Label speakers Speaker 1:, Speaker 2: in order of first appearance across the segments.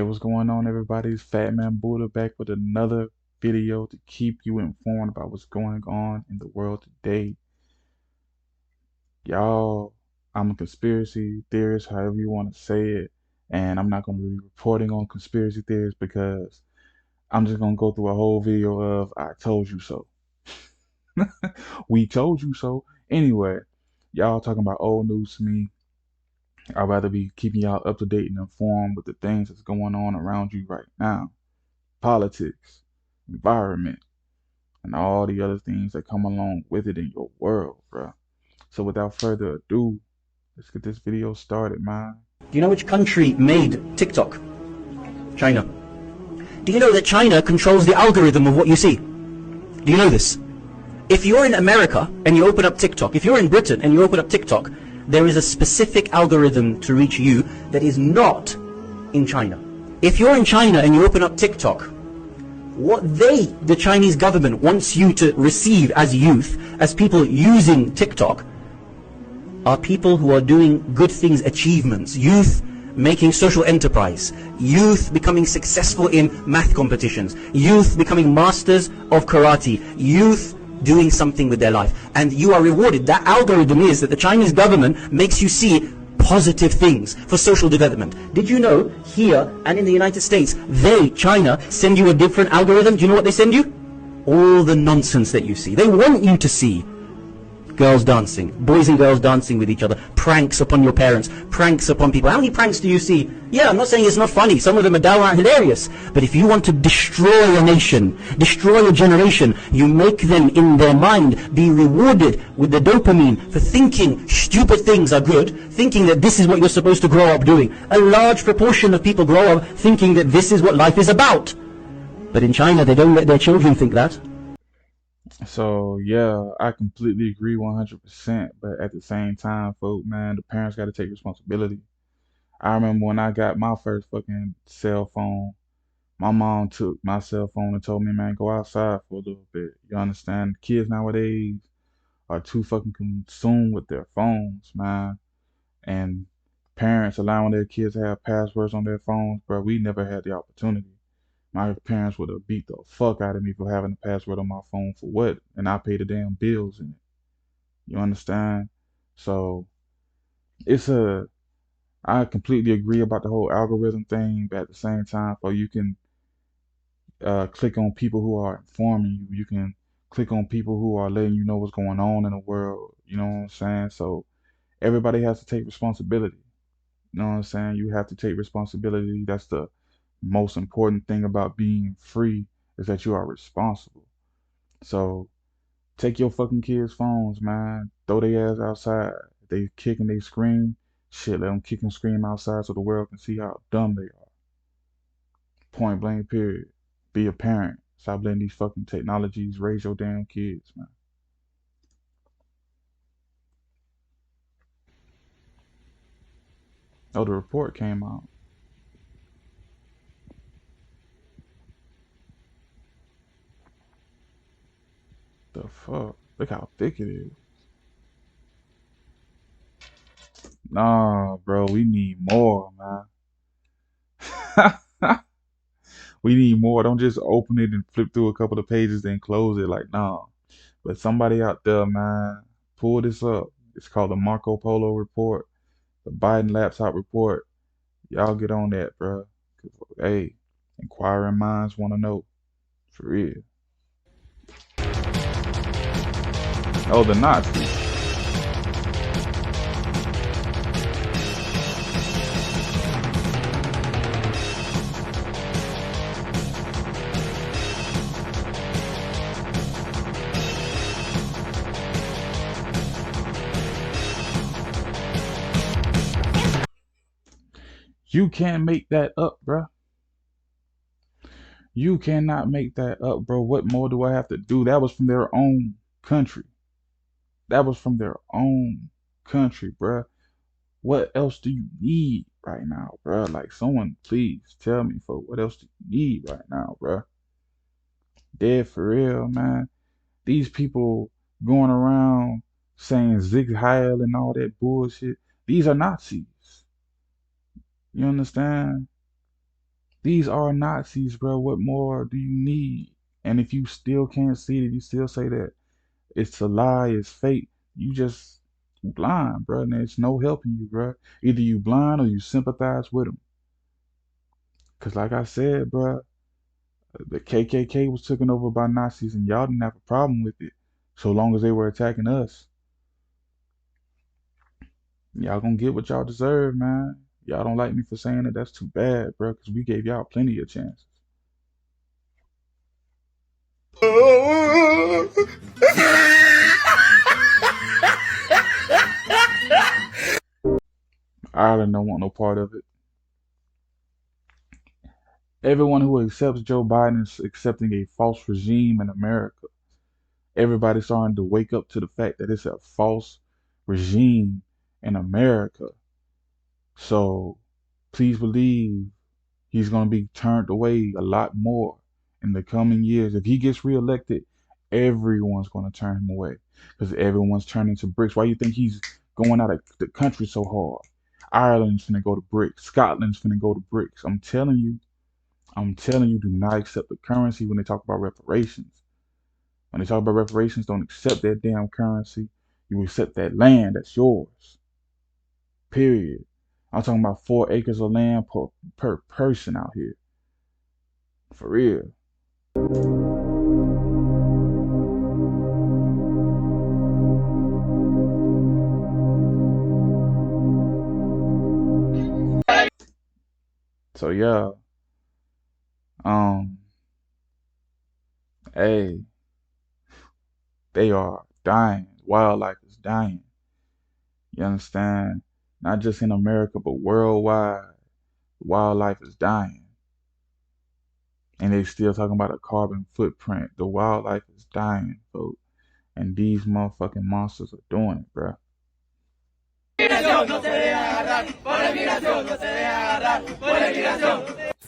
Speaker 1: what's going on, everybody? It's Fat Man Buddha back with another video to keep you informed about what's going on in the world today. Y'all, I'm a conspiracy theorist, however you want to say it, and I'm not going to be reporting on conspiracy theories because I'm just going to go through a whole video of I told you so. We told you so. Anyway, y'all talking about old news to me. I'd rather be keeping y'all up to date and informed with the things that's going on around you right now. Politics, environment, and all the other things that come along with it in your world, bruh. So without further ado, let's get this video started, man.
Speaker 2: Do you know which country made TikTok? China. Do you know that China controls the algorithm of what you see? Do you know this? If you're in America and you open up TikTok, if you're in Britain and you open up TikTok, there is a specific algorithm to reach you that is not in China. If you're in China and you open up TikTok, what the Chinese government wants you to receive as youth, as people using TikTok, are people who are doing good things, achievements, youth making social enterprise, youth becoming successful in math competitions, youth becoming masters of karate, youth doing something with their life. And you are rewarded. That algorithm is that the Chinese government makes you see positive things for social development. Did you know here and in the United States, China, send you a different algorithm? Do you know what they send you? All the nonsense that you see. They want you to see girls dancing, boys and girls dancing with each other, pranks upon your parents, pranks upon people. How many pranks do you see? Yeah, I'm not saying it's not funny. Some of them are downright hilarious. But if you want to destroy a nation, destroy a generation, you make them in their mind be rewarded with the dopamine for thinking stupid things are good, thinking that this is what you're supposed to grow up doing. A large proportion of people grow up thinking that this is what life is about. But in China, they don't let their children think that.
Speaker 1: So yeah, I completely agree 100%. But at the same time, folk, man, the parents got to take responsibility. I remember when I got my first fucking cell phone, my mom took my cell phone and told me, man, go outside for a little bit. You understand? Kids nowadays are too fucking consumed with their phones, man. And parents allowing their kids to have passwords on their phones, bro. We never had the opportunity. My parents would have beat the fuck out of me for having a password on my phone for what? And I pay the damn bills in it. You understand? So it's a I completely agree about the whole algorithm thing, but at the same time, for you can click on people who are informing you. You can click on people who are letting you know what's going on in the world. You know what I'm saying? So everybody has to take responsibility. You know what I'm saying? You have to take responsibility. That's the most important thing about being free is that you are responsible. So take your fucking kids' phones, man. Throw their ass outside. If they kick and they scream, shit, let them kick and scream outside so the world can see how dumb they are. Point blank, period. Be a parent. Stop letting these fucking technologies raise your damn kids, man. Oh, the report came out. The fuck? Look how thick it is. Nah, bro, we need more, man. We need more. Don't just open it and flip through a couple of pages, then close it. Like, nah. But somebody out there, man, pull this up. It's called the Marco Polo report, the Biden laptop report. Y'all get on that, bro. 'Cause, hey, inquiring minds want to know. For real. Oh, the Nazis. You can't make that up, bro. You cannot make that up, bro. What more do I have to do? That was from their own country. That was from their own country, bro. What else do you need right now, bro? Like, someone please tell me, for what else do you need right now, bro? Dead for real, man. These people going around saying Zig Heil and all that bullshit. These are Nazis. You understand? These are Nazis, bro. What more do you need? And if you still can't see it, you still say that it's a lie, it's fake. You just blind, bro. And there's no helping you, bro. Either you blind or you sympathize with them. Cause like I said, bro, the KKK was taken over by Nazis, and y'all didn't have a problem with it, so long as they were attacking us. Y'all gonna get what y'all deserve, man. Y'all don't like me for saying it. That's too bad, bro. Cause we gave y'all plenty of chances. Ireland don't want no part of it. Everyone who accepts Joe Biden is accepting a false regime in America. Everybody's starting to wake up to the fact that it's a false regime in America. So please believe he's going to be turned away a lot more in the coming years. If he gets reelected, everyone's going to turn him away because everyone's turning to BRICS. Why do you think he's going out of the country so hard? Ireland's going to go to BRICS. Scotland's going to go to BRICS. I'm telling you, do not accept the currency when they talk about reparations. When they talk about reparations, don't accept that damn currency. You accept that land that's yours. Period. I'm talking about 4 acres of land per person out here. For real. So yeah, um, hey, they are dying. Wildlife is dying. You understand? Not just in America, but worldwide. Wildlife is dying. And they still talking about a carbon footprint. The wildlife is dying, folks. And these motherfucking monsters are doing it, bro.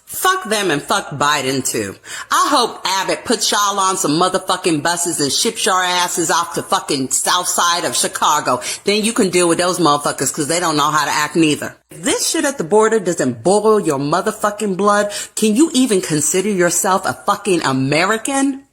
Speaker 3: Fuck them and fuck Biden too. I hope Abbott puts y'all on some motherfucking buses and ships your asses off to fucking south side of Chicago. Then you can deal with those motherfuckers because they don't know how to act neither. If this shit at the border doesn't boil your motherfucking blood, can you even consider yourself a fucking American?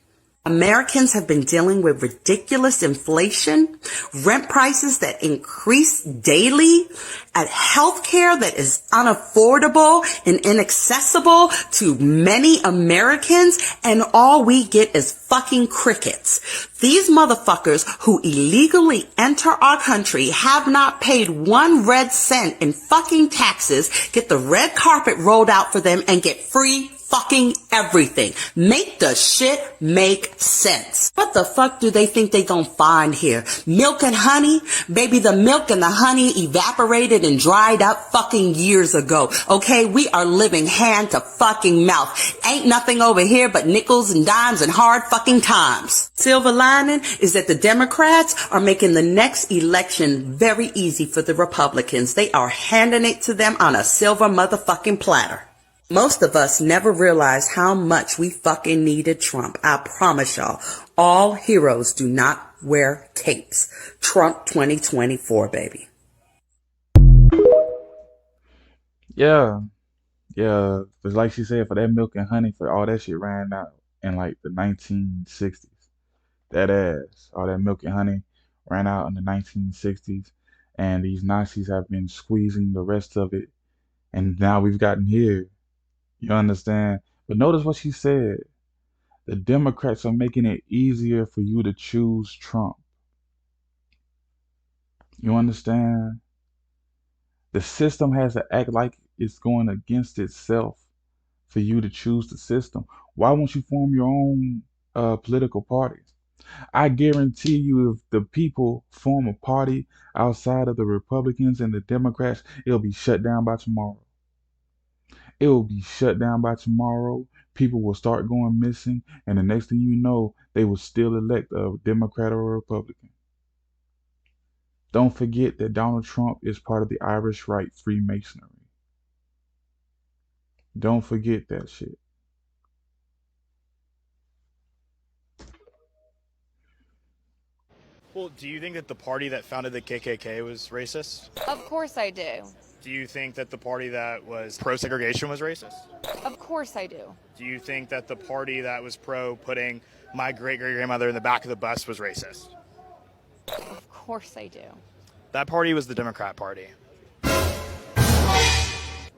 Speaker 3: Americans have been dealing with ridiculous inflation, rent prices that increase daily, a healthcare that is unaffordable and inaccessible to many Americans, and all we get is fucking crickets. These motherfuckers who illegally enter our country have not paid 1 red cent in fucking taxes, get the red carpet rolled out for them, and get free fucking everything. Make the shit make sense. What the fuck do they think they gonna find here? Milk and honey? Baby, the milk and the honey evaporated and dried up fucking years ago. Okay, we are living hand to fucking mouth. Ain't nothing over here but nickels and dimes and hard fucking times. Silver lining is that the Democrats are making the next election very easy for the Republicans. They are handing it to them on a silver motherfucking platter. Most of us never realized how much we fucking needed Trump. I promise y'all, all heroes do not wear capes. Trump 2024, baby.
Speaker 1: Yeah, yeah. It's like she said, for that milk and honey, for all that shit ran out in like the 1960s. That ass, all that milk and honey ran out in the 1960s. And these Nazis have been squeezing the rest of it. And now we've gotten here. You understand? But notice what she said. The Democrats are making it easier for you to choose Trump. You understand? The system has to act like it's going against itself for you to choose the system. Why won't you form your own political party? I guarantee you, if the people form a party outside of the Republicans and the Democrats, it'll be shut down by tomorrow. It will be shut down by tomorrow. People will start going missing, and the next thing you know, they will still elect a Democrat or a Republican. Don't forget that Donald Trump is part of the Irish Rite Freemasonry. Don't forget that shit.
Speaker 4: Well, do you think that the party that founded the KKK was racist?
Speaker 5: Of course I do.
Speaker 4: Do you think that the party that was pro segregation was racist?
Speaker 5: Of course I do.
Speaker 4: Do you think that the party that was pro putting my great-great-grandmother in the back of the bus was racist?
Speaker 5: Of course I do.
Speaker 4: That party was the Democrat Party.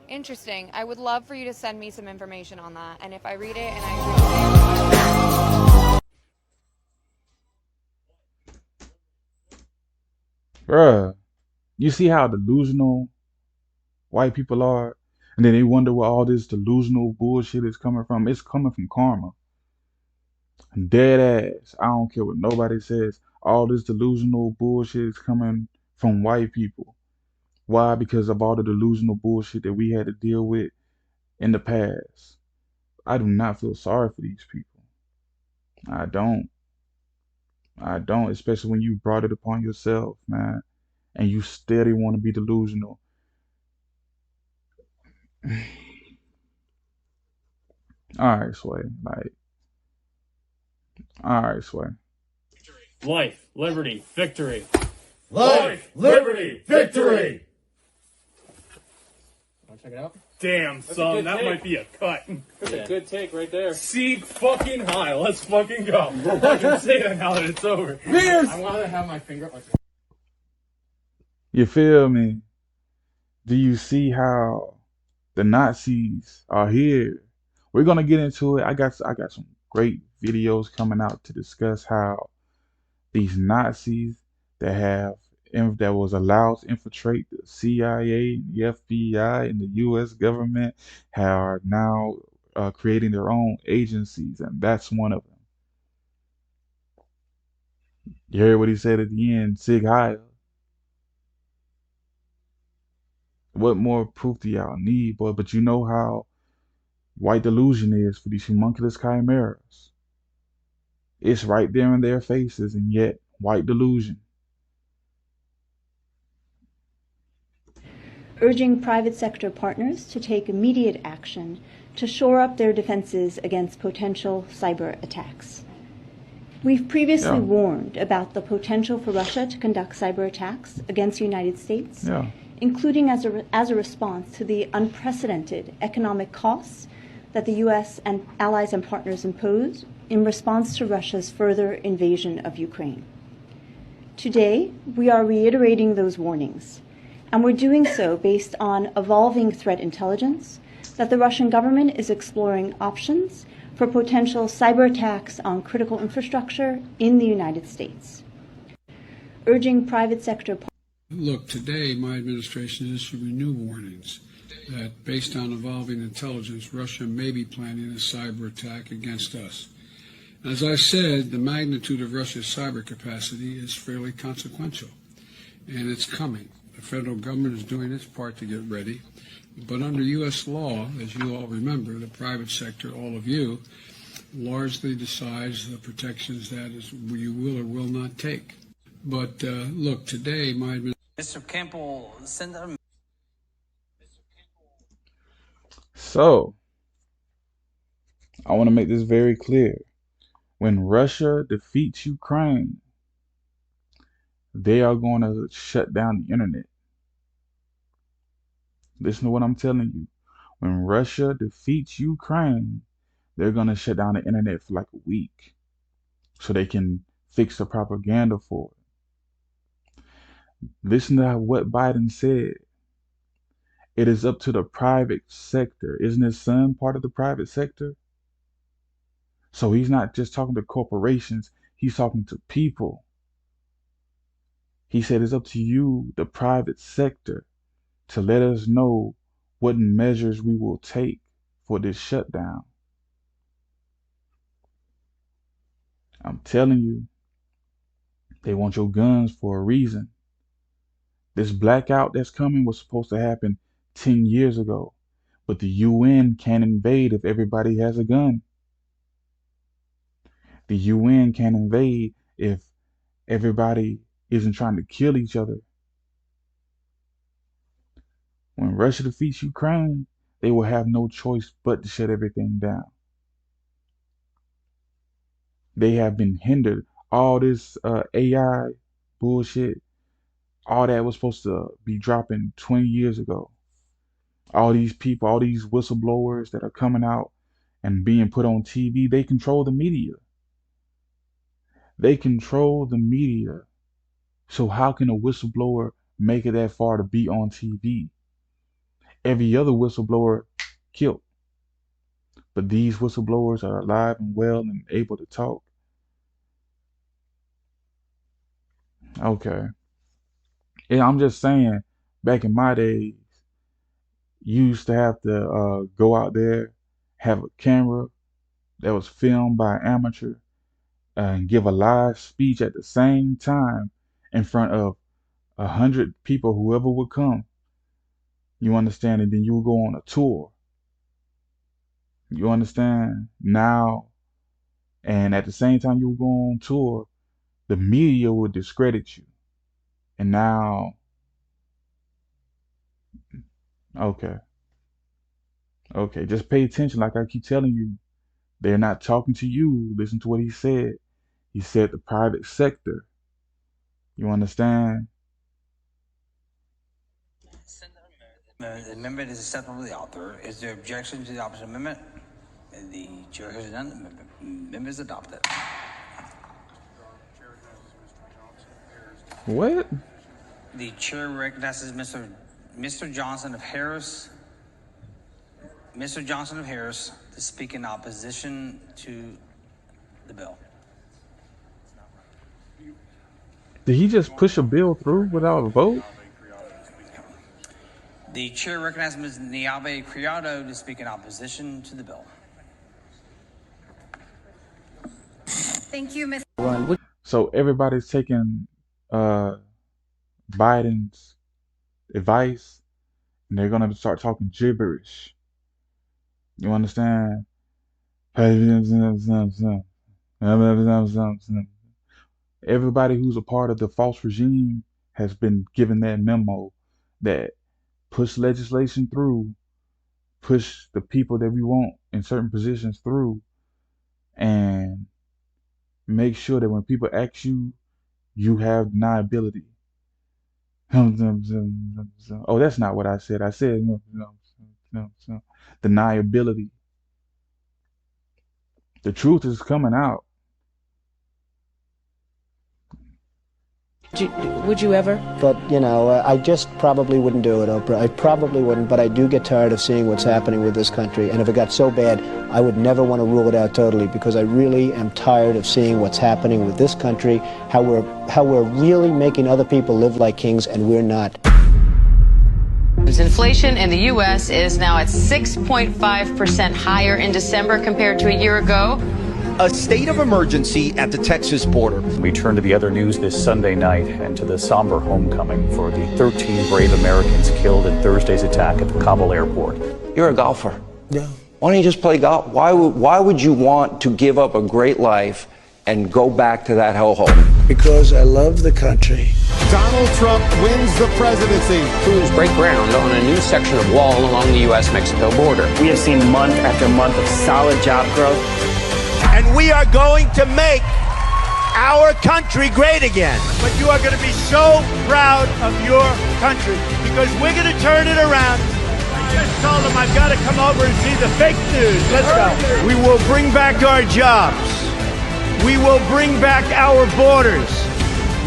Speaker 5: Interesting. I would love for you to send me some information on that. And if I read it and I
Speaker 1: Bruh, you see how delusional white people are? And then they wonder where all this delusional bullshit is coming from. It's coming from karma. Dead ass. I don't care what nobody says. All this delusional bullshit is coming from white people. Why? Because of all the delusional bullshit that we had to deal with in the past. I do not feel sorry for these people. I don't. I don't, especially when you brought it upon yourself, man, and you steady want to be delusional. All right, Sway. Like, all right, Sway.
Speaker 6: Life, liberty, victory.
Speaker 7: Life, liberty, victory!
Speaker 6: Want to check it out? Damn, son, that might be a cut.
Speaker 8: That's a good take right there.
Speaker 6: Sieg fucking high. Let's fucking go. I can say that now that it's over.
Speaker 8: I want to have my finger like
Speaker 1: You feel me? Do you see how the Nazis are here? We're gonna get into it. I got some great videos coming out to discuss how these Nazis that was allowed to infiltrate the CIA, the FBI, and the U.S. government are now creating their own agencies, and that's one of them. You heard what he said at the end, Sig Heil. What more proof do y'all need, boy? But you know how white delusion is for these homunculus chimeras. It's right there in their faces, and yet white delusion.
Speaker 9: Urging private sector partners to take immediate action to shore up their defenses against potential cyber attacks. We've previously warned about the potential for Russia to conduct cyber attacks against the United States, including as a response to the unprecedented economic costs that the U.S. and allies and partners impose in response to Russia's further invasion of Ukraine. Today, we are reiterating those warnings, and we're doing so based on evolving threat intelligence that the Russian government is exploring options for potential cyber attacks on critical infrastructure in the United States. Urging private sector.
Speaker 10: Look, today my administration issued new warnings that based on evolving intelligence, Russia may be planning a cyber attack against us. As I said, the magnitude of Russia's cyber capacity is fairly consequential, and it's coming. The federal government is doing its part to get ready, but under U.S. law, as you all remember, the private sector, all of you, largely decides the protections that you will or will not take. But look, today my administration...
Speaker 11: Mr. Campbell, send them.
Speaker 1: So, I want to make this very clear. When Russia defeats Ukraine, they are going to shut down the internet. Listen to what I'm telling you. When Russia defeats Ukraine, they're going to shut down the internet for like a week so they can fix the propaganda for it. Listen to what Biden said. It is up to the private sector. Isn't his son part of the private sector? So he's not just talking to corporations, he's talking to people. He said it's up to you, the private sector, to let us know what measures we will take for this shutdown. I'm telling you, they want your guns for a reason. This blackout that's coming was supposed to happen 10 years ago, but the UN can't invade if everybody has a gun. The UN can't invade if everybody isn't trying to kill each other. When Russia defeats Ukraine, they will have no choice but to shut everything down. They have been hindered. All this AI bullshit, all that was supposed to be dropping 20 years ago. All these people, all these whistleblowers that are coming out and being put on TV, they control the media. They control the media. So how can a whistleblower make it that far to be on TV? Every other whistleblower killed. But these whistleblowers are alive and well and able to talk. Okay. Yeah, I'm just saying, back in my days, you used to have to go out there, have a camera that was filmed by an amateur, and give a live speech at the same time in front of 100 people, whoever would come. You understand? And then you would go on a tour. You understand? Now, and at the same time you would go on tour, the media would discredit you. And now, okay, okay, just pay attention. Like I keep telling you, they're not talking to you. Listen to what he said. He said the private sector. You understand?
Speaker 11: The amendment is acceptable to the author. Is there objection to the opposite amendment? The chair has none. The amendment is adopted.
Speaker 1: What?
Speaker 11: The chair recognizes Mr. Johnson of Harris. Mr. Johnson of Harris to speak in opposition to the bill.
Speaker 1: Did he just push a bill through without a vote?
Speaker 11: The chair recognizes Ms. Niabe Criado to speak in opposition to the bill.
Speaker 12: Thank you, Ms.
Speaker 1: So everybody's taking Biden's advice and they're gonna start talking gibberish. You understand? Everybody who's a part of the false regime has been given that memo that push legislation through, push the people that we want in certain positions through, and make sure that when people ask you, you have deniability. Oh, that's not what I said. I said deniability. The truth is coming out.
Speaker 13: Would you ever?
Speaker 14: But, you know, I just probably wouldn't do it, Oprah. I probably wouldn't, but I do get tired of seeing what's happening with this country. And if it got so bad, I would never want to rule it out totally, because I really am tired of seeing what's happening with this country, how we're really making other people live like kings, and we're not.
Speaker 15: Inflation in the U.S. is now at 6.5% higher in December compared to a year ago.
Speaker 16: A state of emergency at the Texas border.
Speaker 17: We turn to the other news this Sunday night and to the somber homecoming for the 13 brave Americans killed in Thursday's attack at the Kabul airport.
Speaker 18: You're a golfer.
Speaker 14: Yeah.
Speaker 18: Why don't you just play golf? Why would you want to give up a great life and go back to that hellhole?
Speaker 14: Because I love the country.
Speaker 7: Donald Trump wins the presidency.
Speaker 19: Crews break ground on a new section of wall along the U.S.-Mexico border.
Speaker 20: We have seen month after month of solid job growth.
Speaker 21: And we are going to make our country great again. But you are going to be so proud of your country, because we're going to turn it around. I just told them I've got to come over and see the fake news. Let's go. We will bring back our jobs. We will bring back our borders.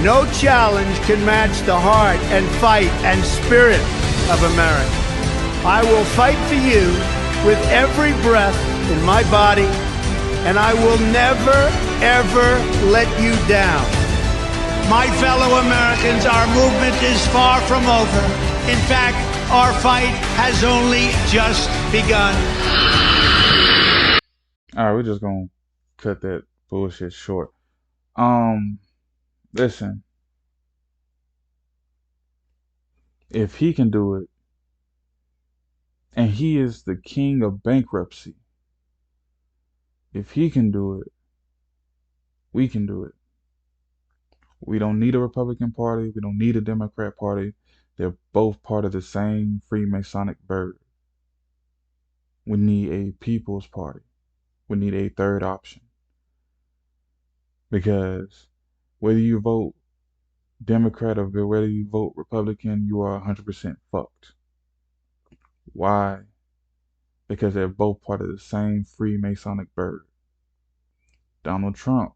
Speaker 21: No challenge can match the heart and fight and spirit of America. I will fight for you with every breath in my body, and I will never, ever let you down. My fellow Americans, our movement is far from over. In fact, our fight has only just begun.
Speaker 1: All right, we're just gonna cut that bullshit short. Listen, if he can do it, and he is the king of bankruptcy, if he can do it, we can do it. We don't need a Republican Party. We don't need a Democrat Party. They're both part of the same Freemasonic bird. We need a People's Party. We need a third option. Because whether you vote Democrat or whether you vote Republican, you are 100% fucked. Why? Because they're both part of the same Freemasonic bird. Donald Trump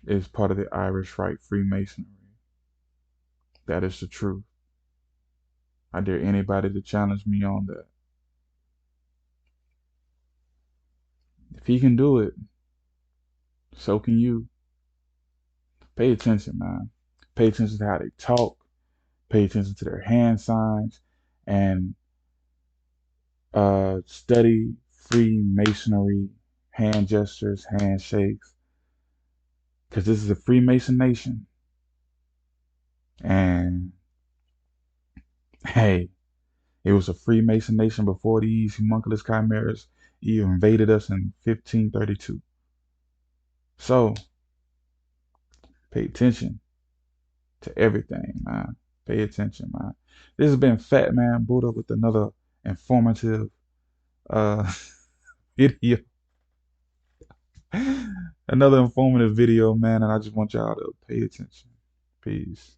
Speaker 1: is part of the Irish Rite Freemasonry. That is the truth. I dare anybody to challenge me on that. If he can do it, so can you. Pay attention, man. Pay attention to how they talk. Pay attention to their hand signs, and study Freemasonry hand gestures, handshakes, because this is a Freemason nation. And hey, it was a Freemason nation before these homunculus chimeras even invaded us in 1532. So pay attention to everything, man. Pay attention, man. This has been Fat Man Buddha with another informative uh video. Another informative video, man, and I just want y'all to pay attention. Peace.